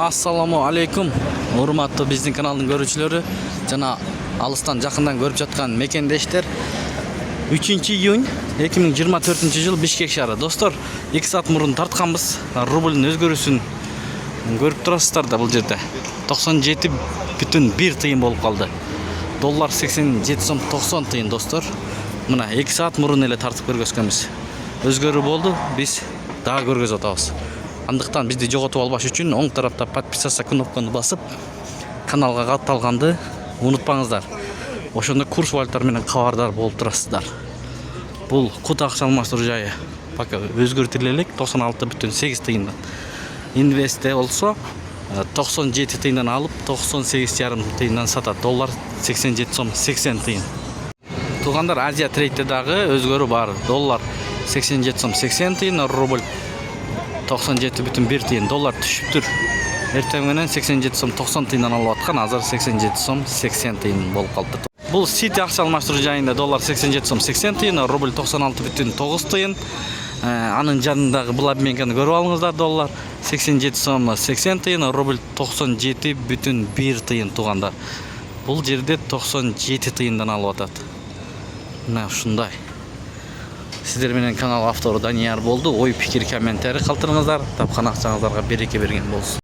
Assalamu alaikum. Урматтуу биздин каналдын көрүүчүлөрү жана алыстан жакындан көрүп жаткан мекендештер. 3-июнь 2024 жыл Бишкек шаары. Достор, 2 саат мурун тартканбыз. Рубльдин өзгөрүүсүн көрүп турасыздар да бул жерде. 97,1 тыйын болуп калды. Доллар 87 сом 90 тыйын, достор. Мына 2 саат мурун эле тартып көргөзгөнбүз. Өзгөрүү болду, биз дагы көргөзүп атабыз. Андыктан бизди жоготуп албаш үчүн оң тарапта подписаться кнопканы басып, каналга катталганды унутпаңыздар. Ошондо курс валюталар менен кабардар болуп турасыздар. Бул кут акча алмаштыруу жайы пока өзгөртүлө элек 96,8 тыйындан. Инвестте болсо 97 тыйындан алып 98,5 тыйындан сатат. Доллар 87 сом 80 тыйын. Туугандар, Азия трейдте дагы өзгөрүү бар. Доллар 87 сом 80 тыйын, рубль 97,1 тыйын. Доллар түшүптүр. Эртең менен 87 сом 90 тыйындан алып аткан, азыр 87 сом 80 тыйын болуп калды. Бул Сити акча алмаштыруу жайында доллар 87 сом 80 тыйын, рубль 96,9 тыйын. Анын жанындагы бул обменканы көрүп алыңыздар. Доллар 87 сом 80 тыйын, рубль 97,1 тыйын, туугандар. Бул жерде 97 тыйындан алып атат. Мына ушундай. Сиздер менен канал автору Данияр болду. Ой, пикир, комментарий калтырыңыздар. Тапкан акчаңыздарга береке берген болсун.